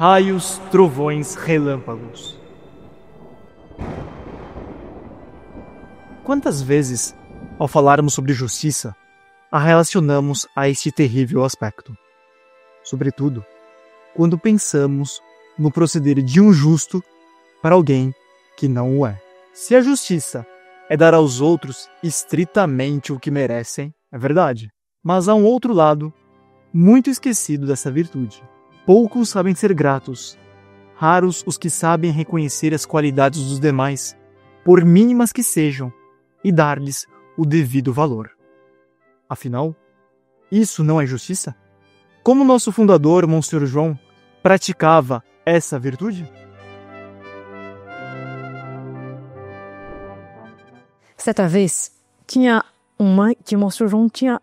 raios, trovões, relâmpagos. Quantas vezes, ao falarmos sobre justiça, a relacionamos a este terrível aspecto? Sobretudo, quando pensamos no proceder de um justo para alguém que não o é. Se a justiça é dar aos outros estritamente o que merecem, é verdade. Mas há um outro lado, muito esquecido dessa virtude. Poucos sabem ser gratos, raros os que sabem reconhecer as qualidades dos demais, por mínimas que sejam, e dar-lhes o devido valor. Afinal, isso não é justiça? Como nosso fundador, Monsenhor João, praticava essa virtude? Certa vez, tinha uma que o Monsenhor João tinha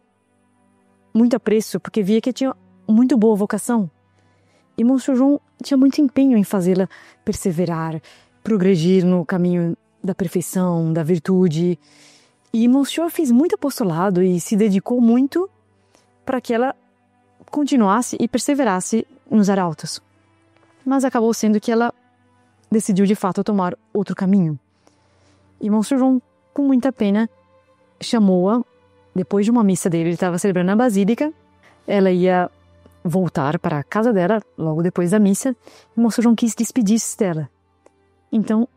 muito apreço, porque via que tinha muito boa vocação. E Monsenhor João tinha muito empenho em fazê-la perseverar, progredir no caminho da perfeição, da virtude. E Monsenhor fez muito apostolado e se dedicou muito para que ela continuasse e perseverasse nos arautos. Mas acabou sendo que ela decidiu de fato tomar outro caminho. E Monsenhor João, com muita pena, chamou-a, depois de uma missa dele, ele estava celebrando na Basílica, ela ia voltar para a casa dela, logo depois da missa, e Monsenhor João quis despedir-se dela. Então,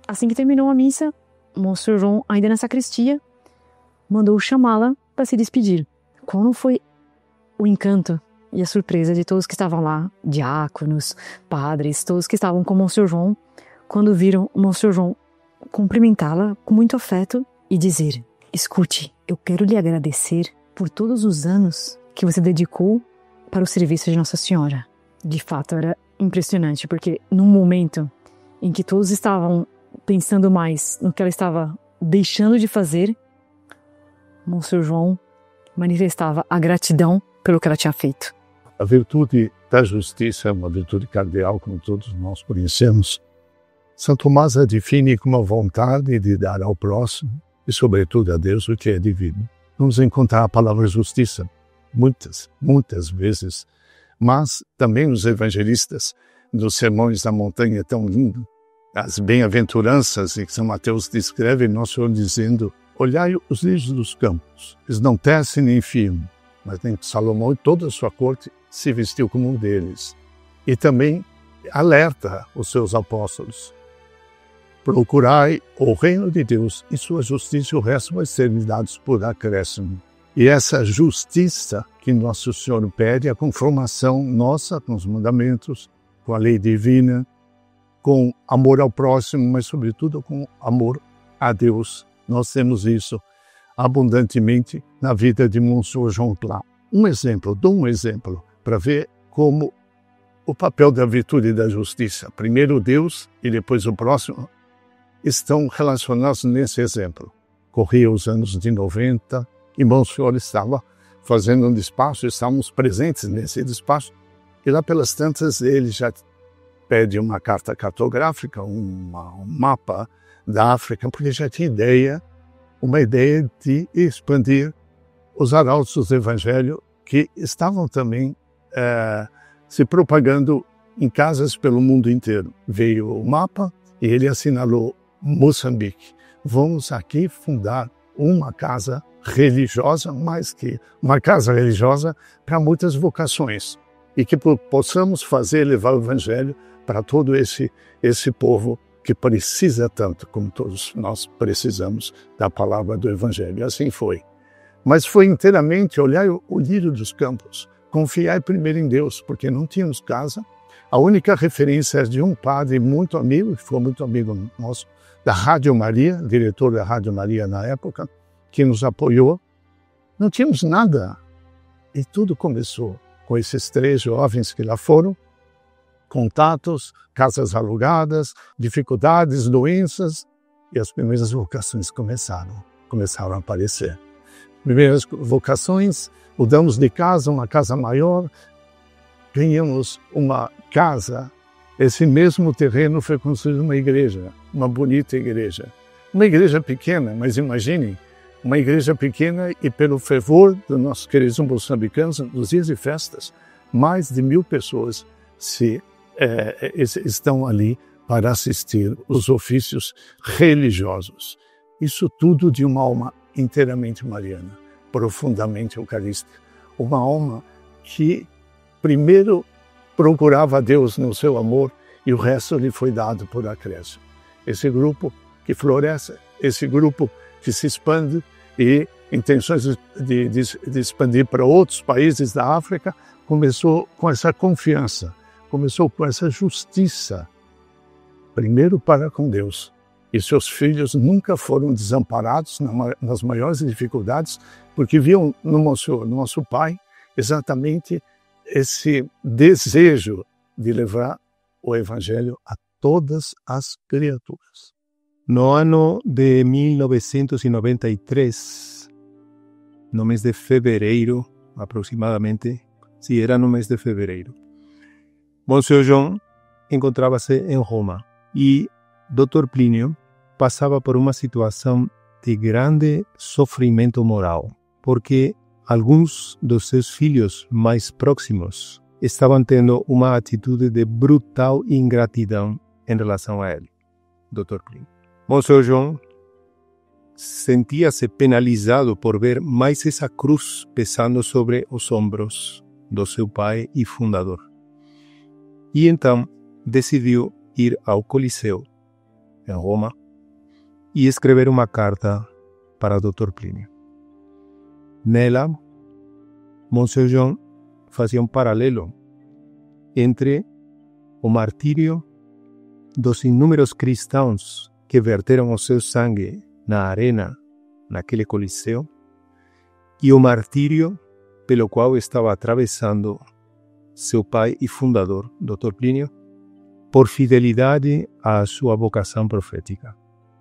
assim que terminou a missa, Monsenhor João, ainda na sacristia, mandou chamá-la para se despedir. Qual não foi o encanto e a surpresa de todos que estavam lá, diáconos, padres, todos que estavam com Monsenhor João, quando viram Monsenhor João cumprimentá-la com muito afeto e dizer: escute, eu quero lhe agradecer por todos os anos que você dedicou para o serviço de Nossa Senhora. De fato, era impressionante, porque num momento em que todos estavam pensando mais no que ela estava deixando de fazer, Monsenhor João manifestava a gratidão pelo que ela tinha feito. A virtude da justiça é uma virtude cardeal, como todos nós conhecemos. São Tomás a define como a vontade de dar ao próximo e, sobretudo, a Deus o que é divino. Vamos encontrar a palavra justiça muitas vezes, mas também os evangelistas, nos sermões da montanha tão lindo, as bem-aventuranças em que São Mateus descreve Nosso Senhor dizendo: olhai os lírios dos campos, eles não tecem nem fiam, mas nem Salomão e toda a sua corte se vestiu como um deles. E também alerta os seus apóstolos: procurai o reino de Deus e sua justiça, e o resto vai ser dados por acréscimo. E essa justiça que Nosso Senhor pede, a conformação nossa com os mandamentos, com a lei divina, com amor ao próximo, mas sobretudo com amor a Deus. Nós temos isso abundantemente na vida de Monsenhor João Pla. Dou um exemplo para ver como o papel da virtude e da justiça, primeiro Deus e depois o próximo, estão relacionados nesse exemplo. Corria os anos de 90 e Monsenhor estava fazendo um despacho, estávamos presentes nesse despacho, e lá pelas tantas ele já pede uma carta cartográfica, um mapa da África, porque já tinha uma ideia de expandir os arautos do Evangelho que estavam também se propagando em casas pelo mundo inteiro. Veio o mapa e ele assinalou Moçambique. Vamos aqui fundar uma casa religiosa, mais que uma casa religiosa, para muitas vocações. E que possamos levar o Evangelho para todo esse povo que precisa tanto, como todos nós precisamos da palavra do Evangelho. E assim foi. Mas foi inteiramente olhar o lírio dos campos, confiar primeiro em Deus, porque não tínhamos casa. A única referência é de um padre muito amigo, que foi muito amigo nosso, da Rádio Maria, diretor da Rádio Maria na época, que nos apoiou. Não tínhamos nada. E tudo começou com esses 3 jovens que lá foram, contatos, casas alugadas, dificuldades, doenças, e as primeiras vocações começaram a aparecer. Primeiras vocações, mudamos de casa, uma casa maior, ganhamos uma casa. Esse mesmo terreno foi construído uma igreja, uma bonita igreja. Uma igreja pequena, mas imaginem, uma igreja pequena e pelo fervor dos nossos queridos moçambicanos, nos dias de festas, mais de 1000 pessoas estão ali para assistir os ofícios religiosos. Isso tudo de uma alma inteiramente mariana, profundamente eucarística. Uma alma que primeiro procurava Deus no seu amor e o resto lhe foi dado por acréscimo. Esse grupo que floresce, esse grupo que se expande e intenções de expandir para outros países da África, começou com essa confiança, começou com essa justiça, primeiro para com Deus. E seus filhos nunca foram desamparados nas maiores dificuldades, porque viam no nosso pai exatamente esse desejo de levar o Evangelho a todas as criaturas. No ano de 1993, no mês de fevereiro, aproximadamente, era no mês de fevereiro, Monsenhor João encontrava-se em Roma e Dr. Plínio passava por uma situação de grande sofrimento moral, porque alguns dos seus filhos mais próximos estavam tendo uma atitude de brutal ingratidão em relação a ele, Dr. Plínio. Monsenhor João sentia-se penalizado por ver mais essa cruz pesando sobre os ombros do seu pai e fundador. E então decidiu ir ao Coliseu, em Roma, e escrever uma carta para Dr. Plínio. Nela, Monsenhor João fazia um paralelo entre o martírio dos inúmeros cristãos que verteram o seu sangue na arena, naquele Coliseu, e o martírio pelo qual estava atravessando seu pai e fundador, Dr. Plínio, por fidelidade à sua vocação profética.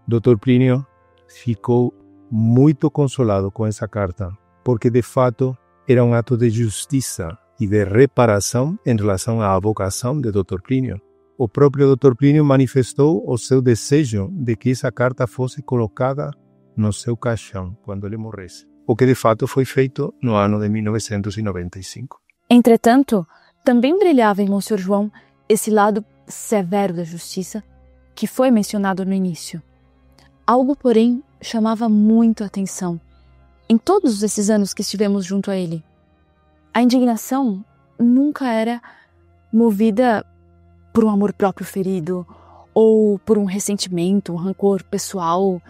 Dr. Plínio ficou muito consolado com essa carta, porque de fato era um ato de justiça e de reparação em relação à vocação de Dr. Plínio. O próprio Dr. Plínio manifestou o seu desejo de que essa carta fosse colocada no seu caixão quando ele morresse, o que de fato foi feito no ano de 1995. Entretanto, também brilhava em Monsenhor João esse lado severo da justiça que foi mencionado no início. Algo, porém, chamava muito a atenção em todos esses anos que estivemos junto a ele. A indignação nunca era movida por um amor próprio ferido, ou por um ressentimento, um rancor pessoal,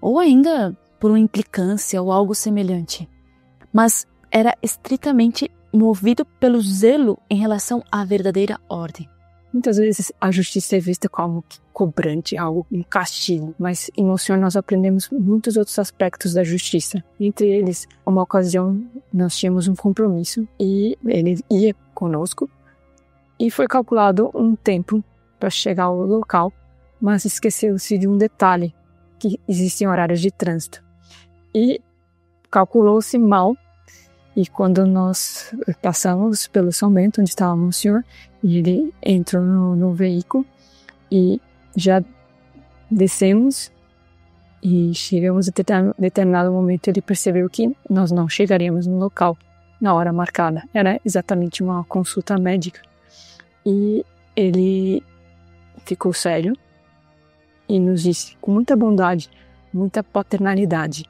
ou ainda por uma implicância ou algo semelhante. Mas era estritamente movido pelo zelo em relação à verdadeira ordem. Muitas vezes a justiça é vista como cobrante, algo, um castigo, mas em Monsenhor nós aprendemos muitos outros aspectos da justiça. Entre eles, uma ocasião nós tínhamos um compromisso e ele ia conosco e foi calculado um tempo para chegar ao local, mas esqueceu-se de um detalhe, que existem horários de trânsito. E calculou-se mal. E quando nós passamos pelo São Bento, onde estava o Monsenhor, ele entrou no veículo e já descemos e chegamos a determinado momento. Ele percebeu que nós não chegaríamos no local na hora marcada. Era exatamente uma consulta médica. E ele ficou sério e nos disse com muita bondade, muita paternalidade.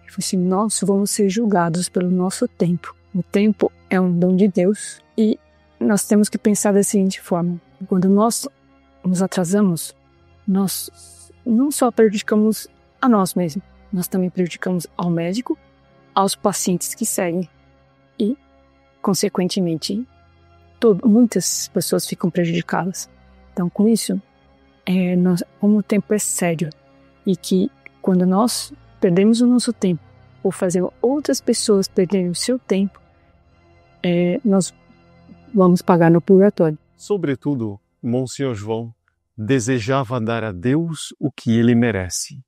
Ele falou assim: nós vamos ser julgados pelo nosso tempo. O tempo é um dom de Deus e nós temos que pensar da seguinte forma: quando nós nos atrasamos, nós não só prejudicamos a nós mesmos, nós também prejudicamos ao médico, aos pacientes que seguem e, consequentemente, muitas pessoas ficam prejudicadas. Então, com isso, como o tempo é sério e que quando nós perdemos o nosso tempo ou fazemos outras pessoas perderem o seu tempo, nós vamos pagar no purgatório. Sobretudo, Monsenhor João desejava dar a Deus o que ele merece.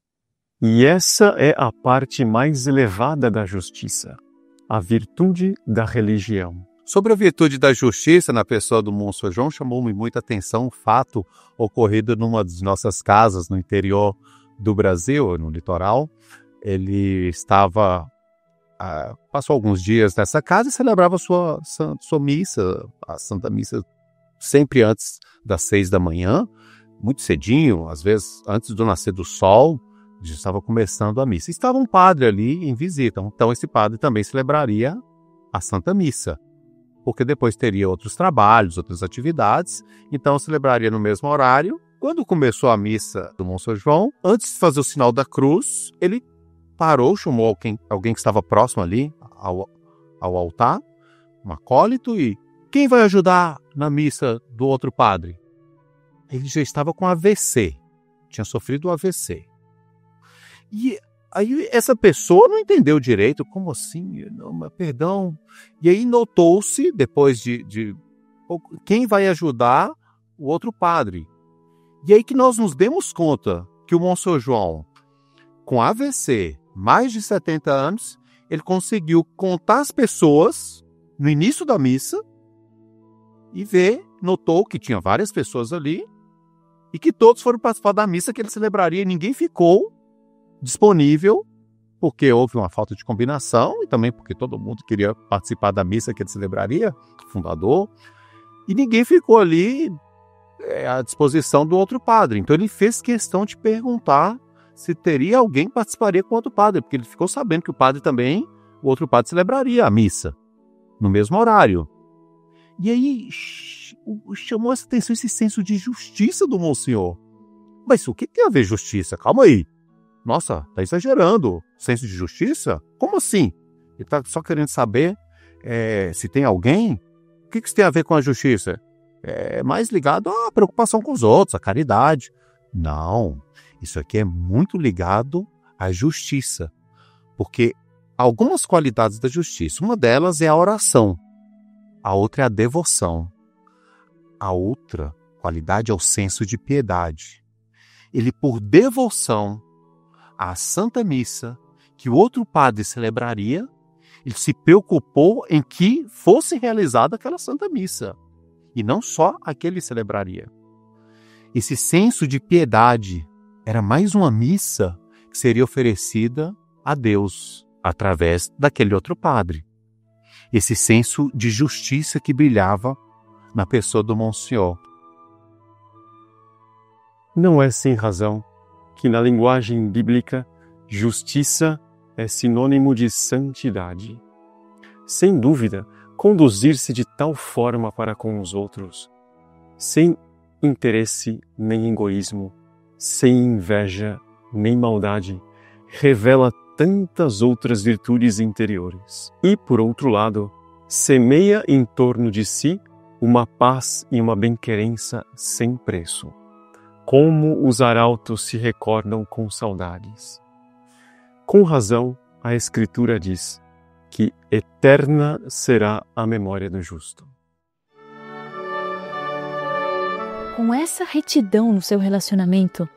E essa é a parte mais elevada da justiça, a virtude da religião. Sobre a virtude da justiça na pessoa do Monsenhor João, chamou-me muita atenção um fato ocorrido numa das nossas casas no interior do Brasil, no litoral. Ele passou alguns dias nessa casa e celebrava sua missa, a Santa Missa sempre antes das 6 da manhã, muito cedinho, às vezes antes do nascer do sol, já estava começando a missa. Estava um padre ali em visita, então esse padre também celebraria a Santa Missa, porque depois teria outros trabalhos, outras atividades, então celebraria no mesmo horário. Quando começou a missa do Monsenhor João, antes de fazer o sinal da cruz, ele parou, chamou alguém que estava próximo ali ao altar, um acólito, e quem vai ajudar na missa do outro padre? Ele já estava com AVC, tinha sofrido um AVC. E aí essa pessoa não entendeu direito, como assim? Não, mas perdão. E aí notou-se, depois de quem vai ajudar o outro padre. E aí que nós nos demos conta que o Monsenhor João, com AVC, mais de 70 anos, ele conseguiu contar as pessoas no início da missa e notou que tinha várias pessoas ali e que todos foram participar da missa que ele celebraria e ninguém ficou disponível porque houve uma falta de combinação e também porque todo mundo queria participar da missa que ele celebraria, fundador, e ninguém ficou ali à disposição do outro padre. Então ele fez questão de perguntar se teria alguém que participaria com o outro padre, porque ele ficou sabendo que o outro padre celebraria a missa no mesmo horário. E aí chamou essa atenção esse senso de justiça do Monsenhor. Mas o que tem a ver justiça? Calma aí. Nossa, tá exagerando. Senso de justiça? Como assim? Ele tá só querendo saber se tem alguém? O que isso tem a ver com a justiça? É mais ligado à preocupação com os outros, à caridade. Não, isso aqui é muito ligado à justiça. Porque algumas qualidades da justiça, uma delas é a oração, a outra é a devoção, a outra qualidade é o senso de piedade. Ele, por devoção à Santa Missa, que o outro padre celebraria, ele se preocupou em que fosse realizada aquela Santa Missa. E não só a que ele celebraria. Esse senso de piedade era mais uma missa que seria oferecida a Deus através daquele outro padre. Esse senso de justiça que brilhava na pessoa do Monsenhor. Não é sem razão que na linguagem bíblica justiça é sinônimo de santidade. Sem dúvida, conduzir-se de tal forma para com os outros, sem interesse nem egoísmo, sem inveja nem maldade, revela tantas outras virtudes interiores. E, por outro lado, semeia em torno de si uma paz e uma bem-querença sem preço. Como os arautos se recordam com saudades. Com razão, a Escritura diz que eterna será a memória do justo. Com essa retidão no seu relacionamento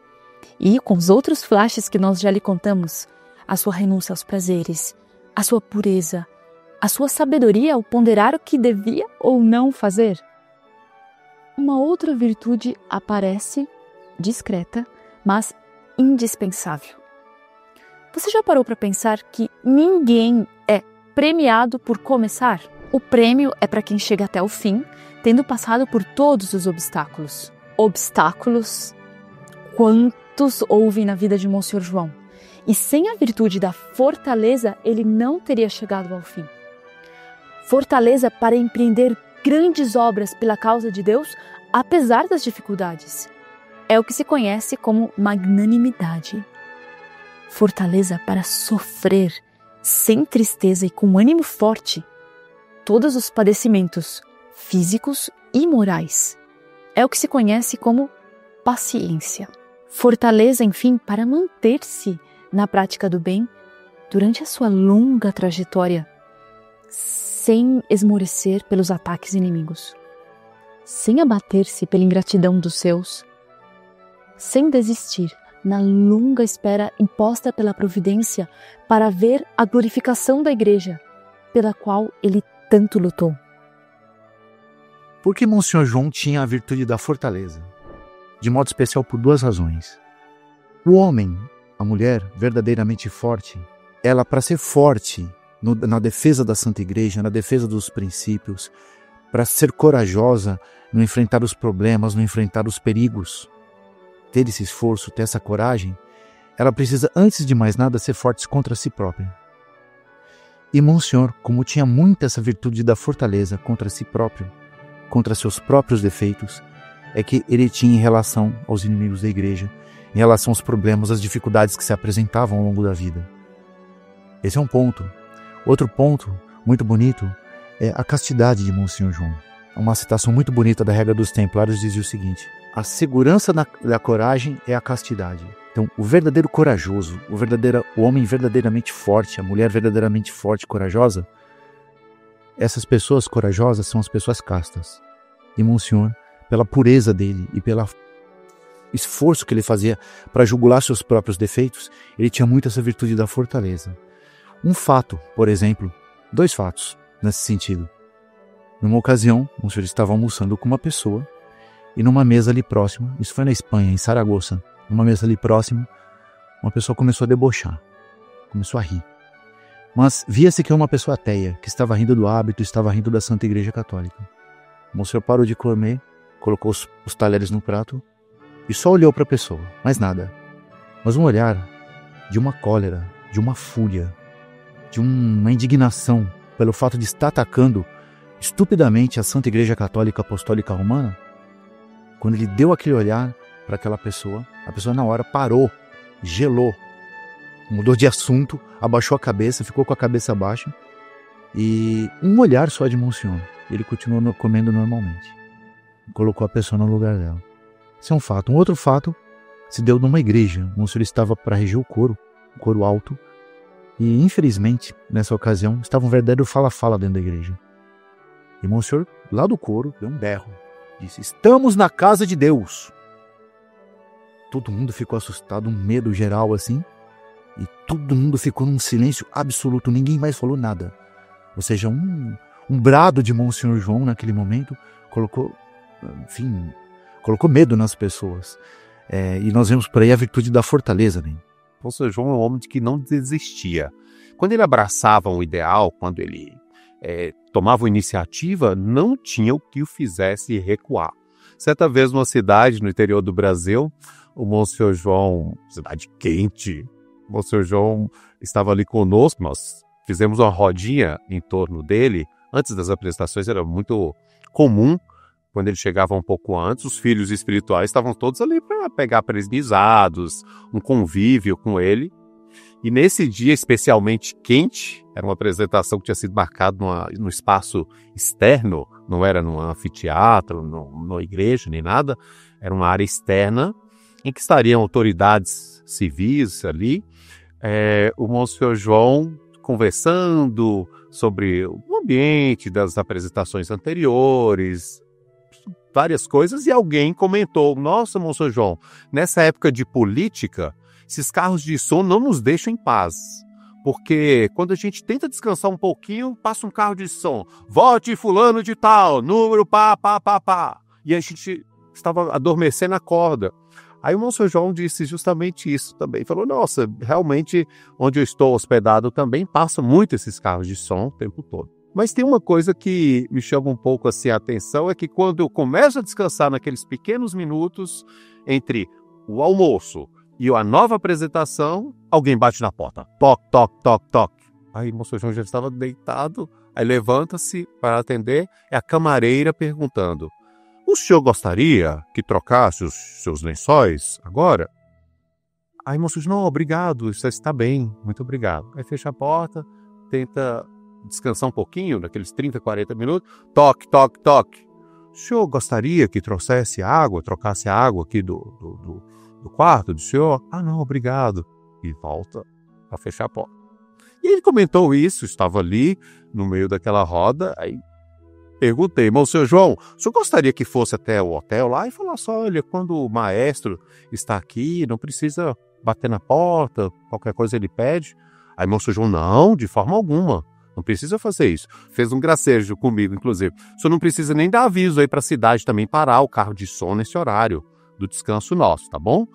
e com os outros flashes que nós já lhe contamos, a sua renúncia aos prazeres, a sua pureza, a sua sabedoria ao ponderar o que devia ou não fazer, uma outra virtude aparece, discreta, mas indispensável. Você já parou para pensar que ninguém é premiado por começar? O prêmio é para quem chega até o fim, tendo passado por todos os obstáculos. Obstáculos, quantos houve na vida de Monsenhor João? E sem a virtude da fortaleza, ele não teria chegado ao fim. Fortaleza para empreender grandes obras pela causa de Deus, apesar das dificuldades. É o que se conhece como magnanimidade. Fortaleza para sofrer sem tristeza e com ânimo forte todos os padecimentos físicos e morais. É o que se conhece como paciência. Fortaleza, enfim, para manter-se na prática do bem durante a sua longa trajetória, sem esmorecer pelos ataques inimigos, sem abater-se pela ingratidão dos seus, sem desistir na longa espera imposta pela providência para ver a glorificação da Igreja, pela qual ele tanto lutou. Por que Monsenhor João tinha a virtude da fortaleza? De modo especial por duas razões. O homem, a mulher verdadeiramente forte, ela, para ser forte na defesa da Santa Igreja, na defesa dos princípios, para ser corajosa no enfrentar os problemas, no enfrentar os perigos, ter esse esforço, ter essa coragem, ela precisa, antes de mais nada, ser forte contra si própria. E Monsenhor, como tinha muito essa virtude da fortaleza contra si próprio, contra seus próprios defeitos, é que ele tinha em relação aos inimigos da igreja, em relação aos problemas, às dificuldades que se apresentavam ao longo da vida. Esse é um ponto. Outro ponto muito bonito é a castidade de Monsenhor João. Uma citação muito bonita da regra dos Templários dizia o seguinte: a segurança da coragem é a castidade. Então, o verdadeiro corajoso, o homem verdadeiramente forte, a mulher verdadeiramente forte e corajosa, essas pessoas corajosas são as pessoas castas. E Monsenhor, pela pureza dele e pelo esforço que ele fazia para jugular seus próprios defeitos, ele tinha muito essa virtude da fortaleza. Um fato, por exemplo, 2 fatos nesse sentido. Numa ocasião, Monsenhor estava almoçando com uma pessoa e numa mesa ali próxima, isso foi na Espanha, em Saragoça, numa mesa ali próxima, uma pessoa começou a debochar, começou a rir. Mas via-se que é uma pessoa ateia, que estava rindo do hábito, estava rindo da Santa Igreja Católica. O Monsenhor parou de comer, colocou os talheres no prato e só olhou para a pessoa, mais nada. Mas um olhar de uma cólera, de uma fúria, de uma indignação pelo fato de estar atacando estupidamente a Santa Igreja Católica Apostólica Romana. Quando ele deu aquele olhar para aquela pessoa, a pessoa na hora parou, gelou, mudou de assunto, abaixou a cabeça, ficou com a cabeça baixa e um olhar só de Monsenhor. Ele continuou comendo normalmente. Colocou a pessoa no lugar dela. Esse é um fato. Um outro fato se deu numa igreja. Monsenhor estava para reger o coro alto, e infelizmente, nessa ocasião, estava um verdadeiro fala-fala dentro da igreja. E Monsenhor, lá do coro, deu um berro. Disse: estamos na casa de Deus. Todo mundo ficou assustado, um medo geral assim. E todo mundo ficou num silêncio absoluto, ninguém mais falou nada. Ou seja, um brado de Monsenhor João naquele momento colocou medo nas pessoas. E nós vemos por aí a virtude da fortaleza, né? Monsenhor João é um homem que não desistia. Quando ele abraçava um ideal, quando ele tomava iniciativa, não tinha o que o fizesse recuar. Certa vez, numa cidade no interior do Brasil, o Monsenhor João, cidade quente, o Monsenhor João estava ali conosco, nós fizemos uma rodinha em torno dele. Antes das apresentações era muito comum, quando ele chegava um pouco antes, os filhos espirituais estavam todos ali para pegar presbizados, um convívio com ele. E nesse dia especialmente quente, era uma apresentação que tinha sido marcada no espaço externo, não era num anfiteatro, numa igreja, nem nada, era uma área externa, em que estariam autoridades civis ali, o Monsenhor João conversando sobre o ambiente das apresentações anteriores, várias coisas, e alguém comentou: nossa, Monsenhor João, nessa época de política, esses carros de som não nos deixam em paz, porque quando a gente tenta descansar um pouquinho, passa um carro de som, vote fulano de tal, número pá, e a gente estava adormecendo a corda. Aí o Monsenhor João disse justamente isso também, falou: nossa, realmente onde eu estou hospedado também passa muito esses carros de som o tempo todo. Mas tem uma coisa que me chama um pouco assim a atenção, é que quando eu começo a descansar naqueles pequenos minutos entre o almoço e a nova apresentação, alguém bate na porta. Toque, toque, toque, toque. Aí o Monsenhor João já estava deitado, aí levanta-se para atender, é a camareira perguntando: o senhor gostaria que trocasse os seus lençóis agora? Aí o Monsenhor: não, obrigado, isso está bem, muito obrigado. Aí fecha a porta, tenta descansar um pouquinho, naqueles 30, 40 minutos, toque, toque, toque. O senhor gostaria que trouxesse água, trocasse a água aqui do quarto do senhor? Ah, não, obrigado. E volta a fechar a porta. E ele comentou isso, estava ali no meio daquela roda, aí perguntei: Monsenhor João, o senhor gostaria que fosse até o hotel lá e falasse: olha, quando o maestro está aqui, não precisa bater na porta, qualquer coisa ele pede? Aí Monsenhor João: não, de forma alguma. Não precisa fazer isso. Fez um gracejo comigo, inclusive. O senhor não precisa nem dar aviso aí para a cidade também parar o carro de som nesse horário do descanso nosso, tá bom?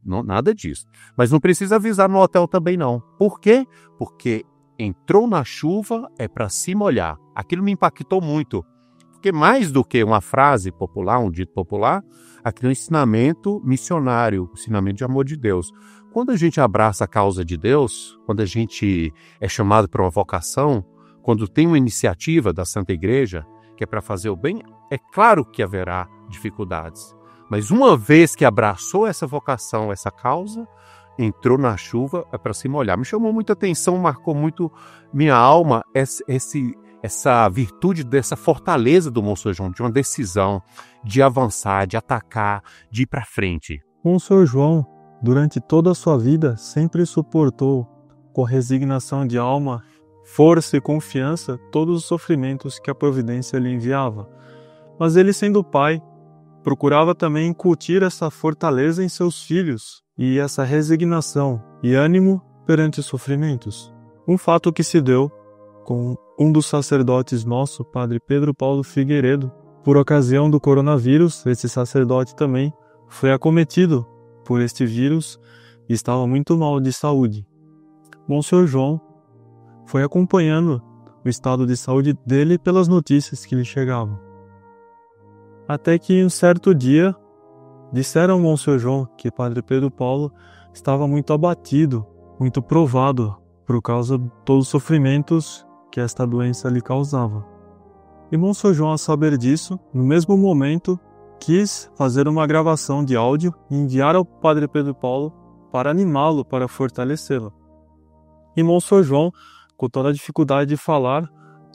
Não, nada disso. Mas não precisa avisar no hotel também não. Por quê? Porque entrou na chuva é para se molhar. Aquilo me impactou muito. Porque mais do que uma frase popular, um dito popular, aqui é um ensinamento missionário, um ensinamento de amor de Deus. Quando a gente abraça a causa de Deus, quando a gente é chamado para uma vocação, quando tem uma iniciativa da Santa Igreja, que é para fazer o bem, é claro que haverá dificuldades. Mas uma vez que abraçou essa vocação, essa causa, entrou na chuva é para se molhar. Me chamou muita atenção, marcou muito minha alma essa virtude dessa fortaleza do Monsenhor João, de uma decisão de avançar, de atacar, de ir para frente. Monsenhor João, durante toda a sua vida, sempre suportou com resignação de alma, força e confiança todos os sofrimentos que a providência lhe enviava. Mas ele, sendo pai, procurava também incutir essa fortaleza em seus filhos e essa resignação e ânimo perante os sofrimentos. Um fato que se deu com um dos sacerdotes nosso, Padre Pedro Paulo Figueiredo. Por ocasião do coronavírus, esse sacerdote também foi acometido por este vírus e estava muito mal de saúde. Monsenhor João foi acompanhando o estado de saúde dele pelas notícias que lhe chegavam. Até que em um certo dia, disseram ao Monsenhor João que Padre Pedro Paulo estava muito abatido, muito provado por causa de todos os sofrimentos que esta doença lhe causava. E Monsenhor João, ao saber disso, no mesmo momento, quis fazer uma gravação de áudio e enviar ao Padre Pedro Paulo para animá-lo, para fortalecê-lo. E Monsenhor João, com toda a dificuldade de falar,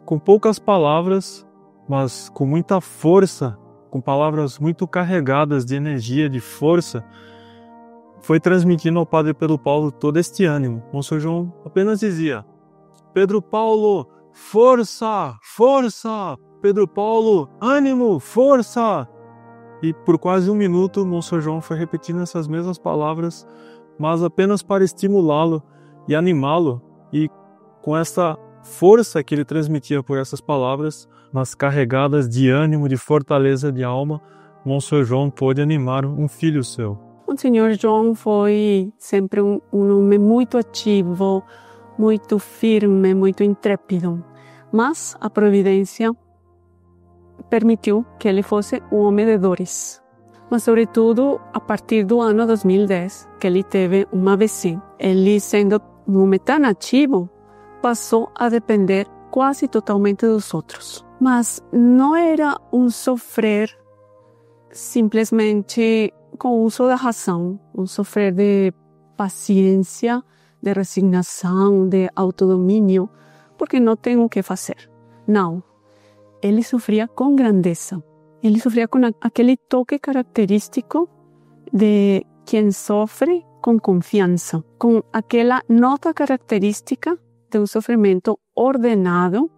com poucas palavras, mas com muita força, com palavras muito carregadas de energia, de força, foi transmitindo ao Padre Pedro Paulo todo este ânimo. Monsenhor João apenas dizia: Pedro Paulo, força, força! Pedro Paulo, ânimo, força! E por quase um minuto, Monsenhor João foi repetindo essas mesmas palavras, mas apenas para estimulá-lo e animá-lo. E com essa força que ele transmitia por essas palavras, mas carregadas de ânimo, de fortaleza de alma, Monsenhor João pôde animar um filho seu. O Senhor João foi sempre um homem muito ativo, muito firme, muito intrépido. Mas a providência permitiu que ele fosse um homem de dores. Mas, sobretudo, a partir do ano 2010, que ele teve um AVC. Ele, sendo um homem tão ativo, passou a depender quase totalmente dos outros. Mas não era um sofrer simplesmente com o uso da razão, um sofrer de paciência, de resignação, de autodomínio, porque não tem o que fazer. Não. Ele sofria com grandeza. Ele sofria com aquele toque característico de quem sofre com confiança, com aquela nota característica de um sofrimento ordenado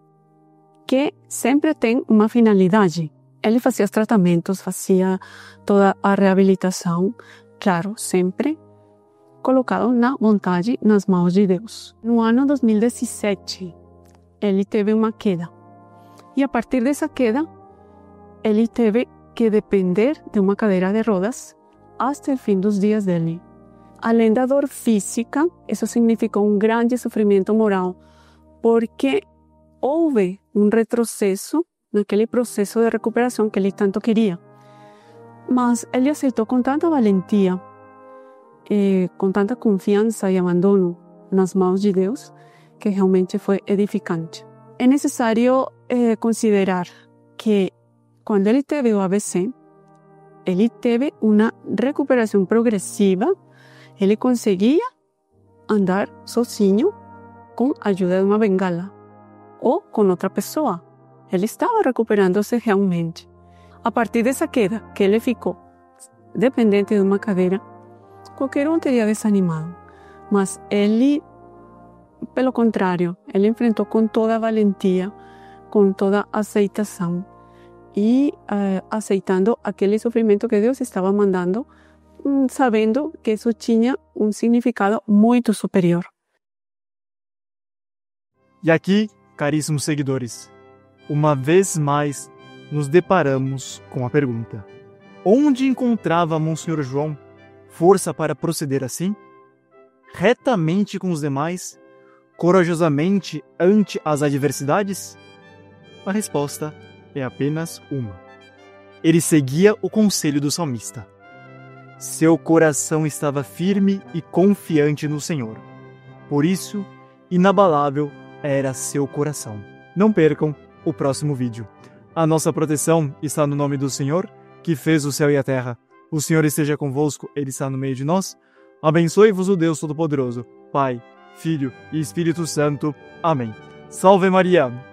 que sempre tem uma finalidade. Ele fazia os tratamentos, fazia toda a reabilitação, claro, sempre colocado na vontade, nas mãos de Deus. No ano 2017, ele teve uma queda. E a partir dessa queda, ele teve que depender de uma cadeira de rodas até o fim dos dias dele. Além da dor física, isso significou um grande sofrimento moral, porque houve um retrocesso naquele processo de recuperação que ele tanto queria. Mas ele aceitou com tanta valentia, com tanta confiança e abandono nas mãos de Deus, que realmente foi edificante. É necessário considerar que quando ele teve o AVC, ele teve uma recuperação progressiva, ele conseguia andar sozinho com a ajuda de uma bengala ou com outra pessoa. Ele estava recuperando-se realmente. A partir dessa queda, que ele ficou dependente de uma cadeira, qualquer um teria desanimado. Mas ele, pelo contrário, ele enfrentou com toda a valentia, com toda a aceitação e aceitando aquele sofrimento que Deus estava mandando, sabendo que isso tinha um significado muito superior. E aqui, caríssimos seguidores, uma vez mais nos deparamos com a pergunta: onde encontrava Monsenhor João força para proceder assim? Retamente com os demais? Corajosamente ante as adversidades? A resposta é apenas uma. Ele seguia o conselho do salmista. Seu coração estava firme e confiante no Senhor. Por isso, inabalável era seu coração. Não percam o próximo vídeo. A nossa proteção está no nome do Senhor, que fez o céu e a terra. O Senhor esteja convosco, Ele está no meio de nós. Abençoe-vos o Deus Todo-Poderoso, Pai, Filho e Espírito Santo. Amém. Salve Maria!